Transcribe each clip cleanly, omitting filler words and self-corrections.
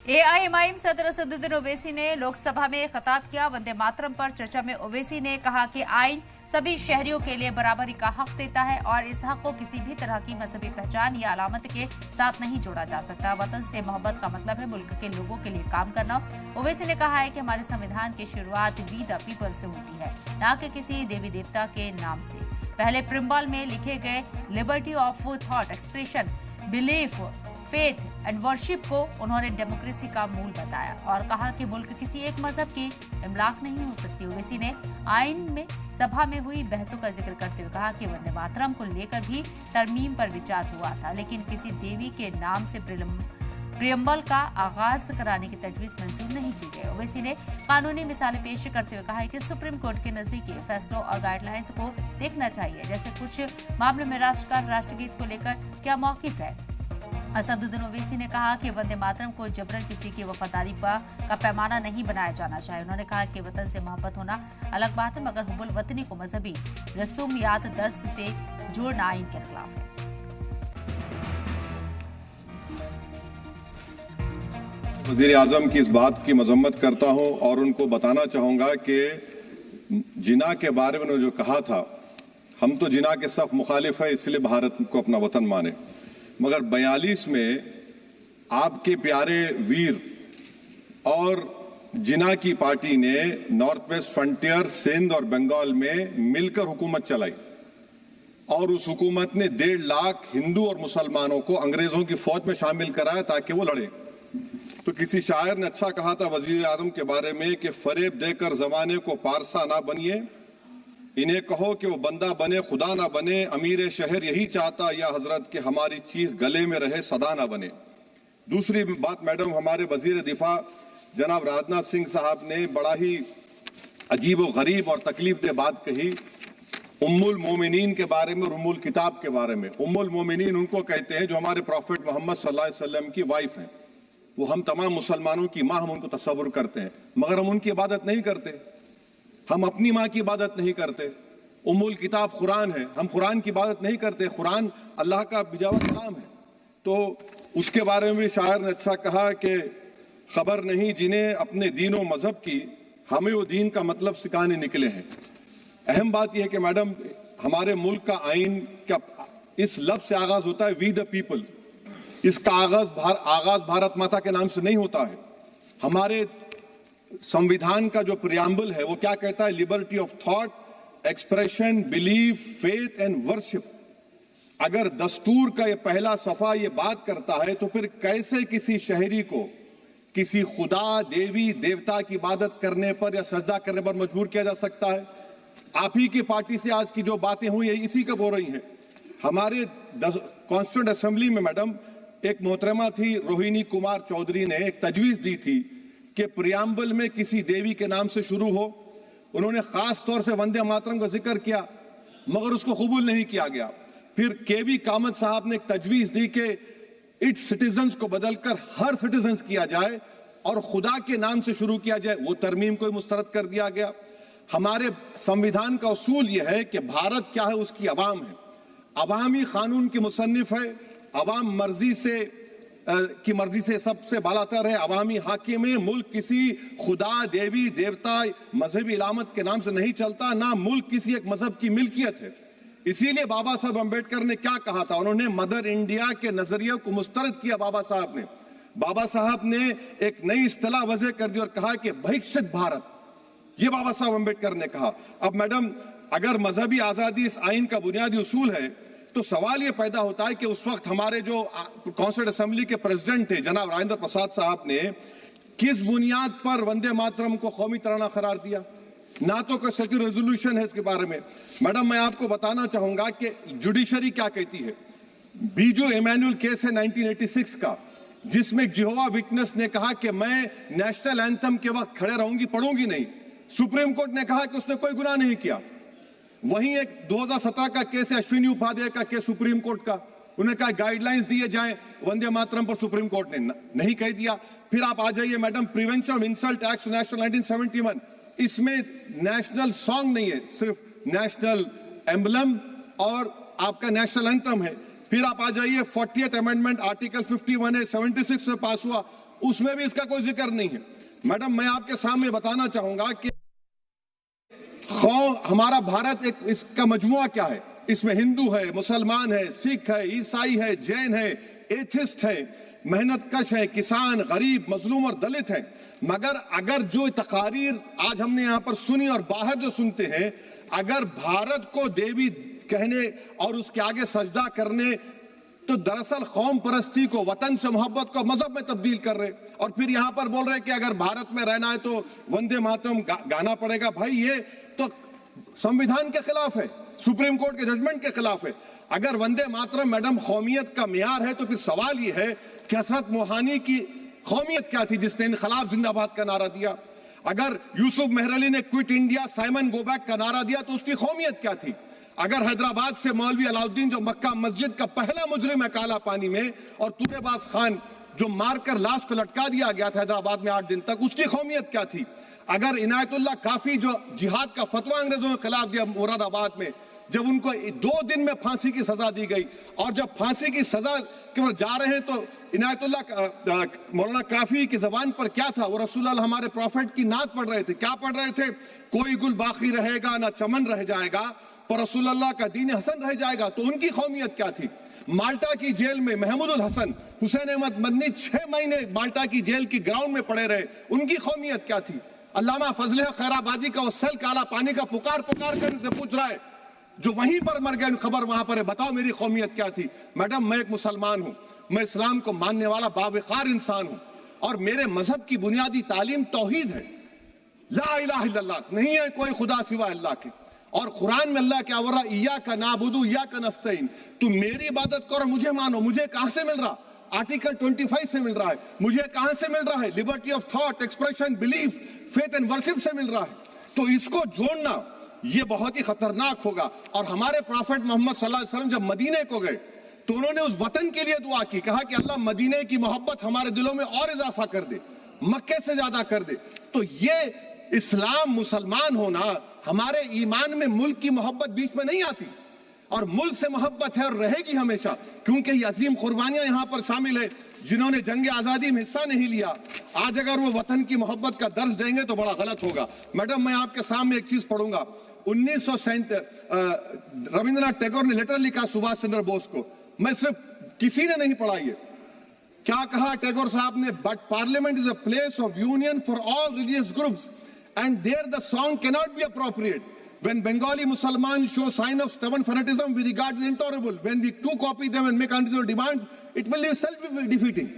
AIMIM सदर असदुद्दीन ओवैसी ने लोकसभा में खिताब किया। वंदे मातरम पर चर्चा में ओवैसी ने कहा कि आइन सभी शहरियों के लिए बराबरी का हक देता है और इस हक को किसी भी तरह की मजहबी पहचान या अलामत के साथ नहीं जोड़ा जा सकता। वतन से मोहब्बत का मतलब है मुल्क के लोगों के लिए काम करना। ओवैसी ने कहा है कि हमारे संविधान की शुरुआत वी द पीपल से होती है, न कि किसी देवी देवता के नाम से। पहले प्रिम्बल में लिखे गए liberty of thought, expression, belief, faith and worship को उन्होंने डेमोक्रेसी का मूल बताया और कहा कि मुल्क किसी एक मजहब की इमलाक नहीं हो सकती। ओवैसी ने आइन में सभा में हुई बहसों का जिक्र करते हुए कहा कि वंदे मातरम को लेकर भी तरमीम पर विचार हुआ था, लेकिन किसी देवी के नाम से प्रियम्बल का आगाज कराने की तजवीज मंजूर नहीं की गई। ओवैसी ने कानूनी मिसालें पेश करते हुए कहा है कि सुप्रीम कोर्ट के नजदीकी फैसलों और गाइडलाइंस को देखना चाहिए, जैसे कुछ मामलों में राष्ट्रगान, राष्ट्रगीत को लेकर क्या मौकिफ है। असदुद्दीन ओवैसी ने कहा कि वंदे मातरम को जबरन किसी की वफादारी का पैमाना नहीं बनाया जाना चाहिए। उन्होंने कहा कि वतन से मोहब्बत होना अलग बात है, मगर हुब्बुल वतनी को मजहबी रसूमियात दर्स से जोड़ना आइन के खिलाफ है। वज़ीर आज़म की इस बात की मजम्मत करता हूं और उनको बताना चाहूंगा कि जिना के बारे में उन्होंने जो कहा था, हम तो जिना के सख्त मुखालिफ है, इसलिए भारत को अपना वतन माने, मगर 42 में आपके प्यारे वीर और जिना की पार्टी ने नॉर्थ वेस्ट फ्रंटियर, सिंध और बंगाल में मिलकर हुकूमत चलाई और उस हुकूमत ने 1.5 लाख हिंदू और मुसलमानों को अंग्रेजों की फौज में शामिल कराया ताकि वो लड़े। तो किसी शायर ने अच्छा कहा था वजीर आज़म के बारे में कि फरेब देकर जमाने को पारसा ना बनिए, इन्हें कहो कि वो बंदा बने खुदा ना बने, अमीर शहर यही चाहता या हजरत कि हमारी चीख गले में रहे सदा ना बने। दूसरी बात मैडम, हमारे वजीर दिफा जनाब राजनाथ सिंह साहब ने बड़ा ही अजीब व गरीब और तकलीफ दे बात कही उम्मुल मोमिनीन के बारे में और उम्मुल किताब के बारे में। उम्मुल मोमिनीन उनको कहते हैं जो हमारे प्रॉफिट मोहम्मद सल्लल्लाहु अलैहि वसल्लम की वाइफ हैं। वो हम तमाम मुसलमानों की माँ, हम उनको तस्वुर करते हैं, मगर हम उनकी इबादत नहीं करते। हम अपनी माँ की इबादत नहीं करते। उम्मुल किताब कुरान है, हम कुरान की इबादत नहीं करते। कुरान अल्लाह का बिजावा कलाम है। तो उसके बारे में शायर ने अच्छा कहा कि खबर नहीं जिन्हें अपने दीन व मजहब की, हमें वो दीन का मतलब सिखाने निकले हैं। अहम बात यह है कि मैडम, हमारे मुल्क का आइन का इस लफ्ज से आगाज होता है वी द पीपल। इसका आगाज भारत माता के नाम से नहीं होता है। हमारे संविधान का जो प्रियम्बल है वो क्या कहता है? Liberty of thought, expression, belief, faith and worship. अगर दस्तूर का ये पहला सफा ये बात करता है तो फिर कैसे किसी शहरी को किसी खुदा, देवी, देवता की इबादत करने पर या सजदा करने पर मजबूर किया जा सकता है? आप ही की पार्टी से आज की जो बातें हुई है इसी कब हो रही हैं। हमारे कॉन्स्टिट्यूंट असेंबली में मैडम एक मोहतरमा थी रोहिणी कुमार चौधरी ने एक तजवीज दी थी कि प्रियम्बल में किसी देवी के नाम से शुरू हो। उन्होंने खास तौर से वंदे मातरम का जिक्र किया, मगर उसको कबूल नहीं किया गया। फिर केवी कामत साहब ने एक तजवीज दी कि इट्स सिटीजन्स को बदलकर हर सिटीजन्स किया जाए और खुदा के नाम से शुरू किया जाए, वो तरमीम को मुस्तरद कर दिया गया। हमारे संविधान का उसूल यह है कि भारत क्या है, उसकी अवाम है, अवामी कानून की मुसन्निफ है, अवाम की मर्जी से सबसे बालातर है, अवामी हाकिम है। मुल्क किसी खुदा, देवी, देवता, मजहबी इलामत के नाम से नहीं चलता, ना मुल्क किसी एक मजहब की मिल्कियत है। इसीलिए बाबा साहब अम्बेडकर ने क्या कहा था? उन्होंने मदर इंडिया के नजरिए को मुस्तरद किया। बाबा साहब ने एक नई इस्तिलाह वजह कर दी और कहा कि बहिष्कृत भारत, ये बाबा साहब अम्बेडकर ने कहा। अब मैडम, अगर मजहबी आजादी इस आइन का बुनियादी उसूल है तो सवाल यह पैदा होता है कि उस वक्त हमारे जो कॉन्स्टिट्यूंट असेंबली के प्रेसिडेंट थे जनाब राजेंद्र प्रसाद साहब ने किस बुनियाद पर वंदे मातरम को कौमी तराना करार दिया? ना तो कोई सेक्यूलर रेजोल्यूशन है इसके बारे में। मैडम, मैं आपको बताना चाहूंगा कि जुडिशरी क्या कहती है। बीजू इमैनुअल केस है 1986 का, जिसमें जिहोवा विटनेस ने कहा कि मैं नेशनल एंथम के वक्त खड़े रहूंगी, पढ़ूंगी नहीं। सुप्रीम कोर्ट ने कहा कि उसने कोई गुनाह नहीं किया। वहीं एक 2017 का केस है अश्विनी उपाध्याय का केस सुप्रीम कोर्ट का, उन्हें कहा गाइडलाइंस दिए जाएं वंदे मातरम पर, सुप्रीम कोर्ट ने नहीं कह दिया। फिर आप आ जाइए madam, prevention of insult act national 1971, इसमें नेशनल सॉन्ग नहीं है, सिर्फ नेशनल एम्बलम और आपका नेशनल एंथम है। फिर आप आ जाइए 40th अमेंडमेंट आर्टिकल 51 है, 76 में पास हुआ, उसमें भी इसका कोई जिक्र नहीं है। मैडम, मैं आपके सामने बताना चाहूंगा कि हमारा भारत एक इसका मजमुआ क्या है। इसमें हिंदू है, मुसलमान है, सिख है, ईसाई है, जैन है, एथिस्ट है, मेहनतकश है, किसान, गरीब, मजलूम और दलित है। मगर अगर जो तकारीर आज हमने यहां पर सुनी और बाहर जो सुनते हैं, अगर भारत को देवी कहने और उसके आगे सजदा करने, तो दरअसल कौम परस्ती को, वतन से मोहब्बत को मजहब में तब्दील कर रहे, और फिर यहां पर बोल रहे कि अगर भारत में रहना है तो वंदे मातरम गाना पड़ेगा। भाई, ये तो संविधान के खिलाफ है, सुप्रीम कोर्ट के जजमेंट के खिलाफ है। अगर वंदे मातरम मैडम कौमियत का मियार है, तो फिर सवाल ये है कि हसरत मोहानी की कौमियत क्या थी जिसने इनकलाब जिंदाबाद का नारा दिया? अगर यूसुफ मेहरली ने quit India Simon go back का नारा दिया तो उसकी कौमियत क्या थी? अगर हैदराबाद से मौलवी अलाउद्दीन जो मक्का मस्जिद का पहला मुजरिम है काला पानी में, और तुबेबाज खान जो मारकर लाश को लटका दिया गया था हैदराबाद में 8 दिन तक, उसकी कौमियत क्या थी? अगर इनायतुल्लाह काफी जो जिहाद का फतवा अंग्रेजों के खिलाफ दिया मुरादाबाद में, जब उनको 2 दिन में फांसी की सजा दी गई, और जब फांसी की सजा के ओर जा रहे हैं तो इनायतुल्लाह मौलाना काफी की जबान पर क्या था? वो रसूलुल्लाह हमारे प्रॉफिट की नात पढ़ रहे थे। क्या पढ़ रहे थे? कोई गुल बाकी रहेगा ना चमन रह जाएगा, पर रसूलुल्लाह का दीन हसन रह जाएगा। तो उनकी कौमियत क्या थी? माल्टा की जेल में महमूदुल हसन, हुसैन अहमद मदनी 6 महीने माल्टा की जेल की ग्राउंड में पड़े रहे, उनकी कौमियत क्या थी? अल्लामा फजल खैराबादी का वो सेल काला पानी का पुकार पुकार कर इनसे पूछ रहा है, जो वहीं पर मर गए, खबर वहां पर है, बताओ मेरी कौमियत क्या थी? मैडम, मैं एक मुसलमान हूं, मैं इस्लाम को मानने वाला बावकार इंसान हूं, और मेरे मजहब की बुनियादी तालीम तौहीद है, ला इलाहा इल्लल्लाह, नहीं है कोई खुदा सिवा अल्लाह के। और कुरान में अल्लाह क्या बोल रहा? इय्याका नाबुदु इय्याका नस्तईन, तुम मेरी इबादत करो, मुझे मानो। मुझे कहां से मिल रहा? आर्टिकल 25 से मिल रहा है। मुझे कहां से मिल रहा है? Liberty of thought, expression, belief, faith and worship से मिल रहा है। तो इसको जोड़ना ये बहुत ही खतरनाक होगा। और हमारे प्रॉफेट मोहम्मद सल्लल्लाहु अलैहि वसल्लम जब मदीने को गए तो उन्होंने उस वतन के लिए दुआ की, कहा कि अल्लाह मदीने की मोहब्बत हमारे दिलों में और इजाफा कर दे, मक्के से ज्यादा कर दे। तो ये इस्लाम, मुसलमान होना, हमारे ईमान में मुल्क की मोहब्बत बीच में नहीं आती, और मुल्क से मोहब्बत है और रहेगी हमेशा, क्योंकि ये अजीम कुर्बानियां यहां पर शामिल है जिन्होंने जंग आजादी में हिस्सा नहीं लिया। आज अगर वो वतन की मोहब्बत का दर्ज देंगे तो बड़ा गलत होगा। मैडम, मैं आपके सामने एक चीज पढ़ूंगा। 1937 रविंद्रनाथ टैगोर ने लेटर लिखा सुभाष चंद्र बोस को। मैं सिर्फ किसी ने नहीं पढ़ा, ये क्या कहा टैगोर साहब ने? But parliament is a place of union for all religious groups and there the song cannot be appropriate. When Bengali Muslims show sign of stubborn fanatism, we regard it intolerable. When we too copy them and make unreasonable demands, it will be self-defeating.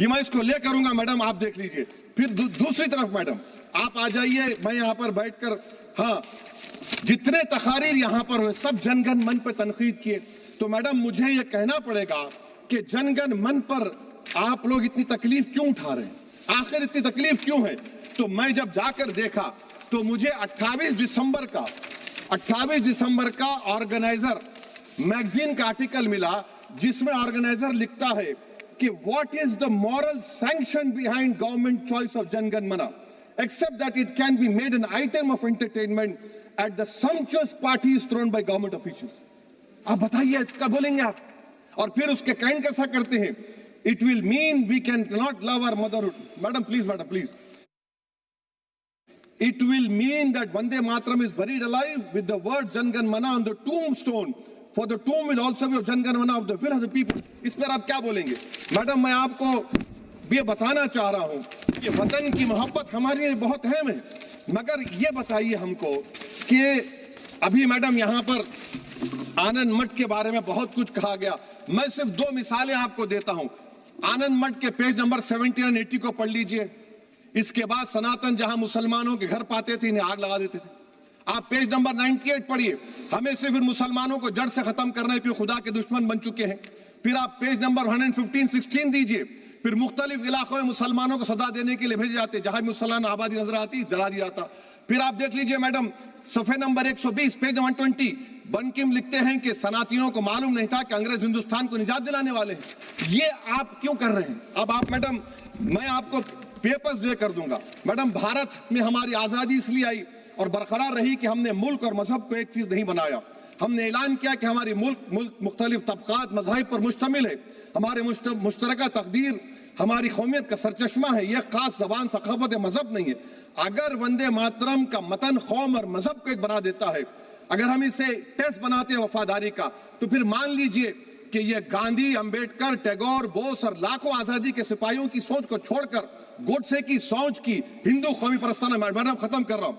ये मैं इसको ले करूंगा madam, आप देख लीजिए। फिर दूसरी तरफ मैडम आप आ जाइए, मैं यहाँ पर बैठकर, हाँ, जितने तकारीर यहाँ पर हुए सब जनगण मन पर तनकीद किए। तो मैडम मुझे ये कहना पड़ेगा कि जनगण मन पर आप लोग इतनी तकलीफ क्यों उठा रहे हैं? आखिर इतनी तकलीफ क्यों है? तो मैं जब जाकर देखा तो मुझे 28 दिसंबर का ऑर्गेनाइजर मैगजीन का आर्टिकल मिला, जिसमें ऑर्गेनाइजर लिखता है कि what is the moral sanction behind government choice of Jana Gana Mana, except that it can be made an item of entertainment at the sumptuous parties thrown by government officials. आप बताइए, इसका बोलेंगे आप? और फिर उसके काइंड कैसा करते हैं? It will mean we can not love our motherhood. Madam please, it will mean that Vande Mataram is buried alive with the word Jangan Mana on the tombstone, for the tomb will also be of Jangan Mana of the will of the people. इस पर आप क्या बोलेंगे? Madam, मैं आपको ये बताना चाह रहा हूं कि वतन की मोहब्बत हमारे लिए बहुत अहम है, मगर ये बताइए हमको कि अभी मैडम यहाँ पर आनंद मठ के बारे में बहुत कुछ कहा गया। मैं सिर्फ 2 मिसालें आपको देता हूं। आनंद मठ के पेज नंबर 70 और 80 को पढ़ लीजिए। इसके बाद सनातन जहां मुसलमानों के घर पाते थे, इन्हें आग लगा देते थे। आप पेज नंबर 98 पढ़िए, हमें सिर्फ इन मुसलमानों को जड़ से खत्म करना है क्योंकि खुदा के दुश्मन बन चुके हैं। फिर आप पेज नंबर 115-16 दीजिए। फिर मुख्तलिफ इलाकों में मुसलमानों को सदा देने के लिए भेजे जाते, जहां मुसलमान आबादी नजर आती जला दिया जाता। फिर आप देख लीजिए मैडम, सफे नंबर 120 पेज 120, बंकिम लिखते हैं कि सनातनियों को मालूम नहीं था कि अंग्रेज हिंदुस्तान को निजात दिलाने वाले हैं। ये आप क्यों कर रहे हैं? अब आप मैडम, मैं आपको पेपर्स दे कर दूंगा। मैडम, भारत में हमारी आजादी इसलिए आई और बरकरार रही कि हमने मुल्क और मजहब को एक चीज नहीं बनाया। हमने ऐलान किया कि हमारी मुल्क मुख्तलिफ तबकात मज़ाहिब पर मुश्तमिल है। हमारे मुश्तरका तकदीर हमारी कौमियत का सरचश्मा है, यह खास जबान सखावत मजहब नहीं है। अगर वंदे मातरम का मतन कौम और मजहब को एक बना देता है, अगर हम इसे टेस्ट बनाते हैं वफादारी का, तो फिर मान लीजिए कि यह गांधी, अंबेडकर, टैगोर, बोस और लाखों आजादी के सिपाहियों की सोच को छोड़कर गोडसे की सोच की हिंदू कौमी परस्ताना, मैडम खत्म कर रहा हूं,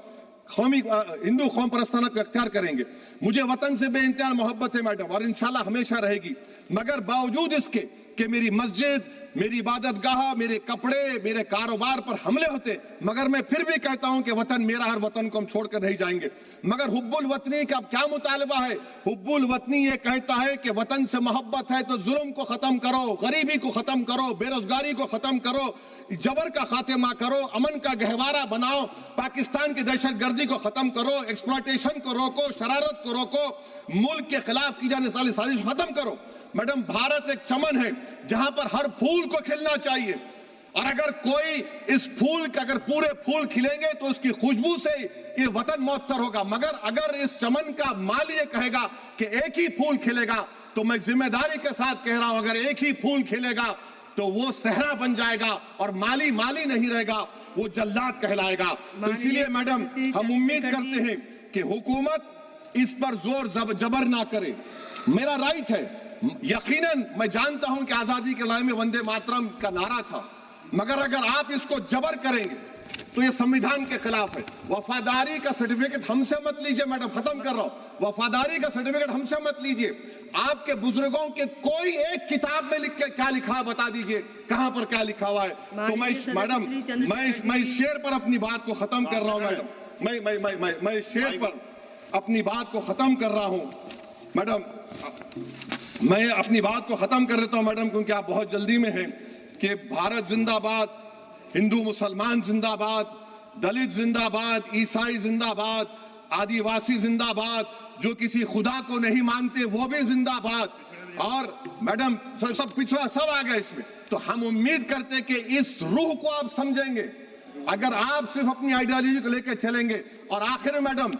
हिंदू कौम परस्ताना को इख्तियार करेंगे। मुझे वतन से बेइंतहा मोहब्बत है मैडम, और इंशाल्लाह हमेशा रहेगी, मगर बावजूद इसके कि मेरी मस्जिद, मेरी इबादत गाह, मेरे कपड़े, मेरे कारोबार पर हमले होते, मगर मैं फिर भी कहता हूं कि वतन मेरा, हर वतन को हम छोड़कर नहीं जाएंगे। मगर हुब्बुल वतनी का क्या मुतालबा है? हुब्बुल वतनी ये कहता है कि वतन से मोहब्बत है तो जुल्म को खत्म करो, गरीबी को खत्म करो, बेरोजगारी को खत्म करो, जबर का खात्मा करो, अमन का गहवारा बनाओ, पाकिस्तान की दहशतगर्दी को खत्म करो, एक्सप्लॉयटेशन को रोको, शरारत को रोको, मुल्क के खिलाफ की जाने वाली साजिश खत्म करो। मैडम, भारत एक चमन है जहां पर हर फूल को खिलना चाहिए, और अगर कोई इस फूल के अगर पूरे फूल खिलेंगे तो उसकी खुशबू से ये वतन मुअत्तर होगा, मगर अगर इस चमन का माली ये कहेगा कि एक ही फूल खिलेगा, तो मैं जिम्मेदारी के साथ कह रहा हूं, अगर एक ही फूल खिलेगा तो वो सहरा बन जाएगा और माली माली नहीं रहेगा, वो जल्लाद कहलाएगा। तो इसीलिए मैडम, हम उम्मीद करते हैं कि हुकूमत इस पर जोर जबर ना करे। मेरा राइट है, यकीनन मैं जानता हूं कि आजादी के लड़ाई में वंदे मातरम का नारा था, मगर अगर आप इसको जबर करेंगे तो ये संविधान के खिलाफ है। वफादारी का सर्टिफिकेट हमसे मत लीजिए मैडम, खत्म कर रहा हूं, वफादारी का सर्टिफिकेट हमसे मत लीजिए। आपके बुजुर्गों के कोई एक किताब में लिख के क्या लिखा है बता दीजिए, कहां पर क्या लिखा हुआ है। तो मैं मैडम, मैं इस शेर पर अपनी बात को खत्म कर रहा हूं मैडम, मैं इस शेर पर अपनी बात को खत्म कर रहा हूं मैडम, मैं अपनी बात को खत्म कर देता हूं मैडम, क्योंकि आप बहुत जल्दी में हैं। कि भारत जिंदाबाद, हिंदू मुसलमान जिंदाबाद, दलित जिंदाबाद, ईसाई जिंदाबाद, आदिवासी जिंदाबाद, जो किसी खुदा को नहीं मानते वो भी जिंदाबाद, और मैडम सब पिछड़ा सब आ गया इसमें। तो हम उम्मीद करते कि इस रूह को आप समझेंगे, अगर आप सिर्फ अपनी आइडियोलॉजी को लेकर चलेंगे। और आखिर में मैडम,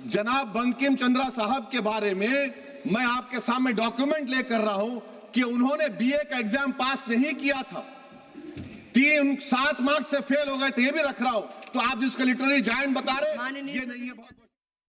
जनाब बंकिम चंद्रा साहब के बारे में मैं आपके सामने डॉक्यूमेंट लेकर रहा हूं कि उन्होंने बीए का एग्जाम पास नहीं किया था, 7 मार्क्स से फेल हो गए थे, ये भी रख रहा हूं। तो आप जिसको लिटरेरी जायंट बता रहे, ये नहीं है। बहुत